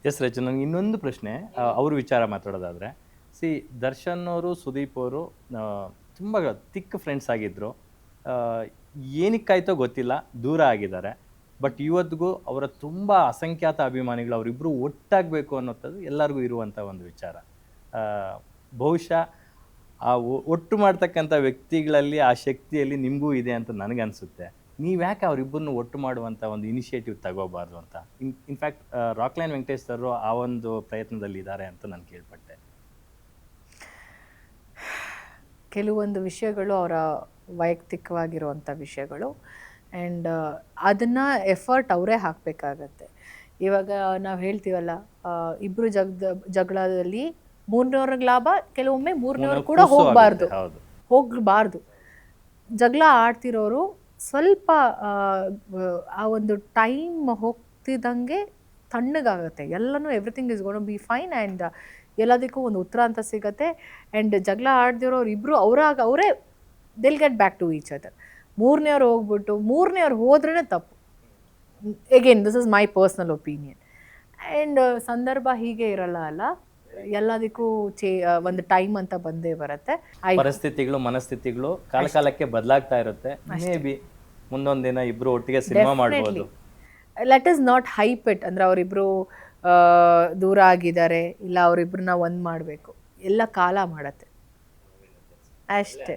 S ರಚನ, ನನಗೆ ಇನ್ನೊಂದು ಪ್ರಶ್ನೆ, ಅವ್ರ ವಿಚಾರ ಮಾತಾಡೋದಾದರೆ, ದರ್ಶನ್ ಅವರು ಸುದೀಪ್ ಅವರು ತುಂಬ ತಿಕ್ ಫ್ರೆಂಡ್ಸ್ ಆಗಿದ್ದರು. ಏನಕ್ಕಾಯ್ತೋ ಗೊತ್ತಿಲ್ಲ, ದೂರ ಆಗಿದ್ದಾರೆ. ಬಟ್ ಇವತ್ತಿಗೂ ಅವರ ತುಂಬ ಅಸಂಖ್ಯಾತ ಅಭಿಮಾನಿಗಳು, ಅವರಿಬ್ಬರು ಒಟ್ಟಾಗಬೇಕು ಅನ್ನೋದು ಎಲ್ಲರಿಗೂ ಇರುವಂಥ ಒಂದು ವಿಚಾರ. ಬಹುಶಃ ಆ ಒಟ್ಟು ಮಾಡ್ತಕ್ಕಂಥ ವ್ಯಕ್ತಿಗಳಲ್ಲಿ ಆ ಶಕ್ತಿಯಲ್ಲಿ ನಿಮಗೂ ಇದೆ ಅಂತ ನನಗನ್ಸುತ್ತೆ. ನೀವು ಯಾಕೆ ಅವರಿಬ್ಬರನ್ನು ಒಟ್ಟು ಮಾಡುವಂಥ ಒಂದು ಇನಿಷಿಯೇಟಿವ್ ತಗೋಬಾರ್ದು ಅಂತ? ಇನ್ಫ್ಯಾಕ್ಟ್ ರಾಕ್ಲೈನ್ ವೆಂಕಟೇಶ್ ಸರ್ ಆ ಒಂದು ಪ್ರಯತ್ನದಲ್ಲಿ ಇದ್ದಾರೆ ಅಂತ ನಾನು ಕೇಳ್ಪಟ್ಟೆ. ಕೆಲವೊಂದು ವಿಷಯಗಳು ಅವರ ವೈಯಕ್ತಿಕವಾಗಿರುವಂಥ ವಿಷಯಗಳು, ಆ್ಯಂಡ್ ಅದನ್ನು ಎಫರ್ಟ್ ಅವರೇ ಹಾಕಬೇಕಾಗತ್ತೆ. ಇವಾಗ ನಾವು ಹೇಳ್ತೀವಲ್ಲ, ಇಬ್ಬರು ಜಗಳದಲ್ಲಿ 300 ಲಾಭ, ಕೆಲವೊಮ್ಮೆ 300 ಕೂಡ ಹೋಗಬಾರ್ದು. ಜಗಳ ಆಡ್ತಿರೋರು ಸ್ವಲ್ಪ ಆ ಒಂದು ಟೈಮ್ ಹೋಗ್ತಿದ್ದಂಗೆ ತಣ್ಣಗಾಗುತ್ತೆ, ಎಲ್ಲನೂ everything is gonna be fine, and ಎಲ್ಲದಕ್ಕೂ ಒಂದು ಉತ್ತರ ಅಂತ ಸಿಗುತ್ತೆ. ಆ್ಯಂಡ್ ಜಗಳ ಆಡ್ದಿರೋರು ಇಬ್ಬರು ಅವರೇ they'll get back to each other. ಮೂರನೇವ್ರು ಹೋಗ್ಬಿಟ್ಟು ಮೂರನೇವ್ರು ಹೋದ್ರೇ ತಪ್ಪು. Again this is my personal opinion. And ಸಂದರ್ಭ ಹೀಗೆ ಇರಲ್ಲ ಅಲ್ಲ, ಎಲ್ಲದಕ್ಕೂ ಒಂದು ಟೈಮ್ ಅಂತ ಬಂದೇ ಬರುತ್ತೆ. ಪರಿಸ್ಥಿತಿಗಳು, ಮನಸ್ಥಿತಿಗಳು ಕಾಲಕ್ಕೆ ಬದಲಾಗ್ತಾ ಇರುತ್ತೆ. ಮೇ ಬಿ ಮುಂದೊಂದು ದಿನ ಇಬ್ರು ಒಟ್ಟಿಗೆ ಸಿನಿಮಾ ಮಾಡ್ಬೋದು. Let us not hype it. ಅಂದ್ರೆ ಅವರಿಬ್ರು ದೂರ ಆಗಿದ್ದಾರೆ, ಇಲ್ಲ ಅವರಿಬ್ರನ್ನ ಒಂದ್ ಮಾಡಬೇಕು, ಎಲ್ಲ ಕಾಲ ಮಾಡತ್ತೆ ಅಷ್ಟೇ.